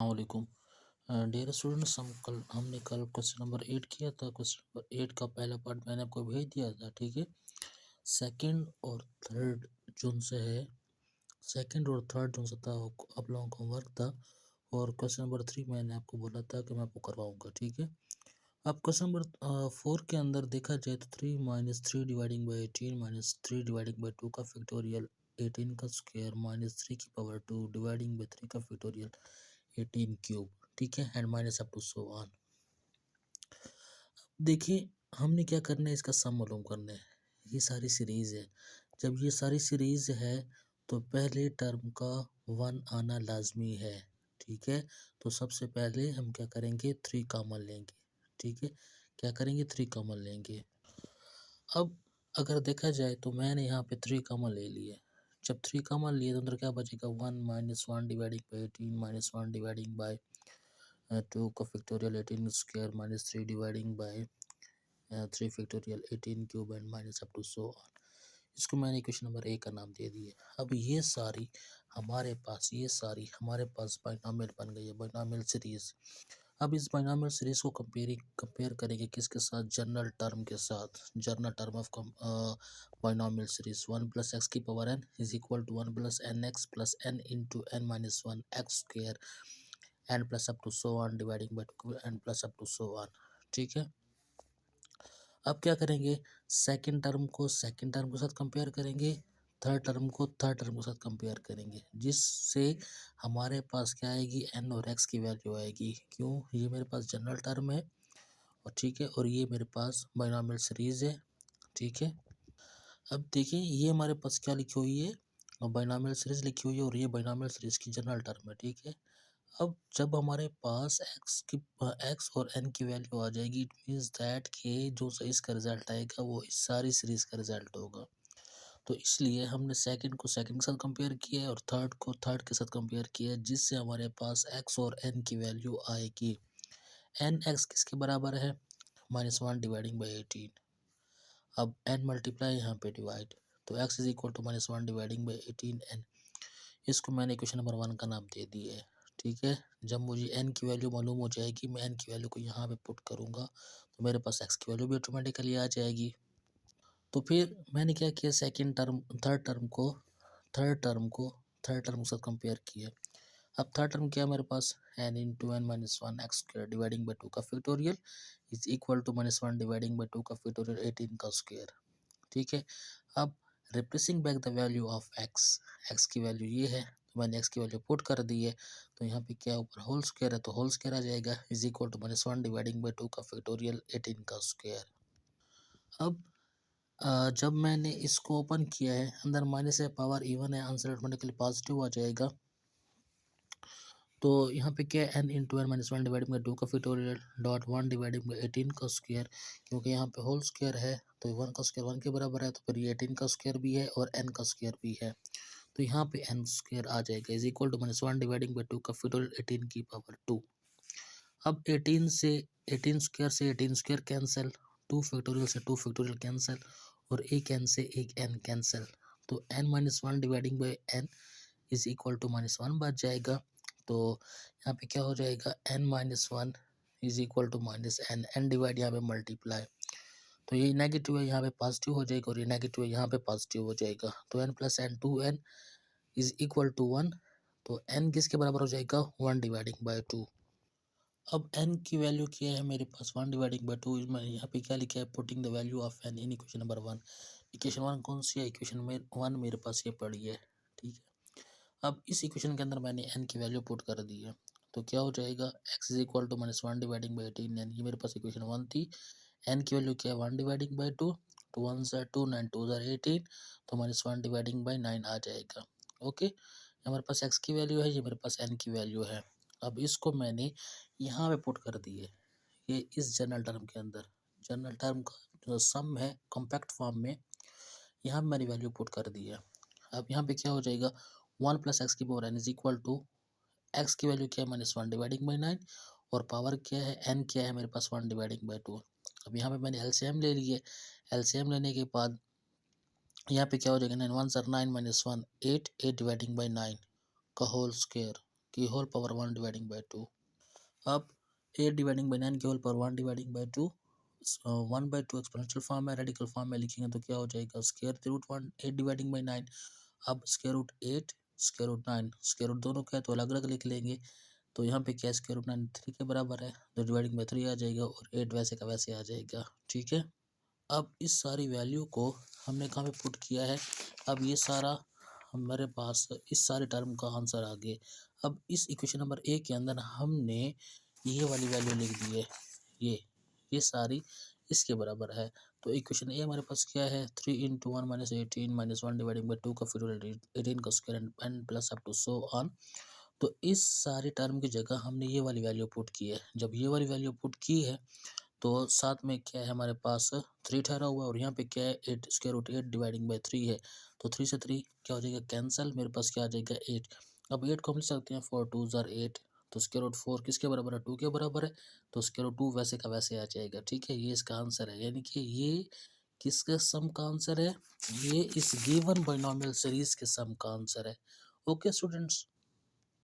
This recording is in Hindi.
अस्सलामुअलैकुम। डियर स्टूडेंट्स, हमने कल क्वेश्चन नंबर 8 किया था। क्वेश्चन नंबर 8 का पहला पार्ट मैंने आपको भेज दिया था, ठीक है। सेकंड और थर्ड जून से है, सेकंड और थर्ड जून से था, आप लोगों को वर्क था। और क्वेश्चन नंबर 3 मैंने आपको बोला था कि मैं आपको करवाऊंगा, ठीक है। अब क्वेश्चन नंबर 4 के अंदर देखा जाए तो 3 minus 3 dividing by 18 minus 3 dividing by 2 का फैक्टोरियल 18 का स्क्वायर माइनस 3 की पावर 2 डिवाइडिंग बाई 3 का फैक्टोरियल 18 क्यूब, ठीक है, and minus up to so on. देखिए, हमने क्या करना है, इसका सम मालूम करना है। ये सारी सीरीज है। जब ये सारी सीरीज है तो पहले टर्म का 1 आना लाजमी है, ठीक है। तो सबसे पहले हम क्या करेंगे, 3 कॉमन लेंगे, ठीक है। क्या करेंगे, 3 कॉमन लेंगे। अब अगर देखा जाए तो मैंने यहाँ पे 3 कॉमन ले लिए। जब 3 कॉमन लिए तो अंदर क्या बचेगा, 1 minus 1 dividing by 18 minus 1 dividing by 2 का factorial 18 square minus 3 dividing by 3 factorial 18 cube and minus up to so on. इसको मैंने क्वेश्चन नंबर ए का नाम दे दिया। अब ये सारी हमारे पास बाइनोमियल बन गई है, बाइनोमियल सीरीज। अब इस बाइनोमियल सीरीज को कंपेयर करेंगे किसके साथ, जनरल टर्म के साथ। General term of binomial series 1 plus x की power n is equal to 1 plus n x plus n into n minus 1 x square n plus up to so on dividing by n plus up to so on, ठीक है। अब क्या करेंगे, सेकंड टर्म के साथ कंपेयर करेंगे, थर्ड टर्म को थर्ड टर्म के साथ कंपेयर करेंगे, जिससे हमारे पास क्या आएगी, एन और एक्स की वैल्यू आएगी। क्यों, ये मेरे पास जनरल टर्म है और ठीक है, और ये मेरे पास बाइनोमियल सीरीज है, ठीक है। अब देखिए, ये हमारे पास क्या लिखी हुई है, बाइनोमियल सीरीज लिखी हुई है, और ये बाइनोमियल सीरीज की जनरल टर्म है, ठीक है। अब जब हमारे पास एक्स और एन की वैल्यू आ जाएगी, इट मीन्स दैट कि जो इसका रिजल्ट आएगा वो इस सारी सीरीज का रिजल्ट होगा। तो इसलिए हमने सेकंड को सेकंड के साथ कंपेयर किया है और थर्ड को थर्ड के साथ कंपेयर किया है, जिससे हमारे पास एक्स और एन की वैल्यू आएगी। एन एक्स किसके बराबर है, -1 डिवाइडिंग बाई 18। अब एन मल्टीप्लाई यहाँ पे डिवाइड, तो x is equal to -1 dividing by 18 n. इसको मैंने क्वेश्चन नंबर 1 का नाम दे दिया है, ठीक है। जब मुझे n की वैल्यू मालूम हो जाएगी, मैं n की वैल्यू को यहाँ पे पुट करूँगा तो मेरे पास x की वैल्यू भी ऑटोमेटिकली आ जाएगी। तो फिर मैंने क्या किया, सेकंड टर्म थर्ड टर्म को थर्ड टर्म के साथ कंपेयर किया। अब थर्ड टर्म क्या है मेरे पास, n into n minus one x square dividing by 2 का factorial is equal to -1 dividing by 2 का फैक्टोरियल 18 का स्क्वायर, ठीक है। अब replacing back the value of x की वैल्यू ये है, तो मैंने एक्स की वैल्यू पुट कर दी है। तो यहाँ पे क्या ऊपर होल स्क्वायर है, तो होल स्क्वायर आ जाएगा is equal to -1 dividing by 2 का फैक्टोरियल 18 का स्क्वायर। अब जब मैंने इसको ओपन किया है, अंदर माइनस है, पावर इवन है, आंसर ऑटोमेटिकली पॉजिटिव आ जाएगा। तो यहाँ पे क्या है, n into n minus 1 dividing by 2 का फैक्टोरियल डॉट 1 डिवाइडिंग बाई 18 का स्क्वायर। क्योंकि यहाँ पे होल स्क्वायर है तो 1 का स्क्वायर 1 के बराबर है, तो फिर ये 18 का स्क्वायर भी है और n का स्क्वायर भी है, तो यहाँ पे n स्क्वायर आ जाएगा is equal to -1 dividing by 2 का फैक्टोरियल 18 की पावर 2। अब 18 स्क्वायर से 18 स्क्वायर कैंसिल, 2 फैक्टोरियल से 2 फैक्टोरियल कैंसिल, और एक n से एक n कैंसिल, तो n minus 1 dividing by n is equal to -1 बच जाएगा। तो यहाँ पे क्या हो जाएगा, n minus 1 is equal to minus n, n divide यहाँ पे मल्टीप्लाई, तो ये नेगेटिव है यहाँ पे पॉजिटिव हो जाएगा, और ये नेगेटिव है यहाँ पे पॉजिटिव हो जाएगा। तो n plus n 2n is equal to 1, तो n किसके बराबर हो जाएगा, 1 डिवाइडिंग बाई 2। अब n की वैल्यू क्या है मेरे पास, 1 डिवाइडिंग बाई 2। मैंने यहाँ पे क्या लिखा है, putting the value of n in equation number 1। Equation 1 कौन सी है, इक्वेशन में 1 मेरे पास ये पड़ी है, ठीक है। अब इस इक्वेशन के अंदर मैंने n की वैल्यू पुट कर दी है, तो क्या हो जाएगा, x is equal to -1 dividing by 18 n। ये मेरे पास इक्वेशन 1 थी। n की वैल्यू क्या है, 1 डिवाइडिंग बाई 2, तो 1 ज़ा 2 9 2 ज़ा 18, तो -1 डिवाइडिंग बाई 9 आ जाएगा, ओके। ये हमारे पास x की वैल्यू है, ये मेरे पास n की वैल्यू है। अब इसको मैंने यहाँ पे पुट कर दी है, ये इस जनरल टर्म के अंदर, जनरल टर्म का जो सम है कॉम्पैक्ट फॉर्म में, यहाँ पे मैंने वैल्यू पुट कर दी है। अब यहाँ पे क्या हो जाएगा, 1 प्लस एक्स की power n is equal to, x की वैल्यू क्या है, -1 डिवाइडिंग बाई 9, और पावर क्या है, n क्या है मेरे पास, 1 डिवाइडिंग बाई 2। अब यहाँ पे मैंने एलसीएम ले ली है, एलसीएम लेने के बाद यहाँ पे क्या हो जाएगा, 9 1 9 -1 8 8 डिवाइडिंग बाई 9 का होल स्क्वायर की होल पावर 1 डिवाइडिंग बाय 2। अब 8 डिवाइडिंग बाय 9 की whole power 1 dividing by 2, 1/2 exponential form है, रेडिकल फॉर्म में लिखेंगे तो क्या हो जाएगा, स्क्वायर रूट 1 8 डिवाइडिंग बाय 9। अब square root 8 square root 9, square root दोनों का है तो अलग अलग लिख लेंगे। तो यहाँ पे क्या स्क्वायर रूट 9 3 के बराबर है, तो डिवाइडिंग बाय 3 आ जाएगा और 8 वैसे का वैसे आ जाएगा। ठीक है, अब इस सारी वैल्यू को हमने कहाँ पे पुट किया है। अब ये सारा हमारे पास इस सारे टर्म का आंसर आ गया। अब इस इक्वेशन नंबर ए के अंदर हमने ये वाली वैल्यू लिख दी है, ये सारी इसके बराबर है। तो इक्वेशन ए हमारे पास क्या है, 3 into 1 minus 18 minus 1 dividing by 2 का फिर 18 का square and plus up to so on. तो इस सारे टर्म की जगह हमने ये वाली वैल्यू पुट की है। जब ये वाली वैल्यू पुट की है तो साथ में क्या है हमारे पास 3 ठहरा हुआ है और यहाँ पे क्या है 8 स्क्वायर रूट 8 डिवाइडिंग बाई 3 है। तो 3 से 3 क्या हो जाएगा, कैंसिल, मेरे पास क्या आ जाएगा 8। अब 8 को हम लिख सकते हैं 4 2 ज़ार 8। तो स्क्वायर रूट 4 किसके बराबर है, 2 के बराबर है। तो स्क्वायर रूट 2 वैसे का वैसे आ जाएगा। ठीक है, ये इसका आंसर है, यानी कि ये किसके सम का आंसर है, ये इस गिवन बाइनोमियल सीरीज के सम का आंसर है। Okay students.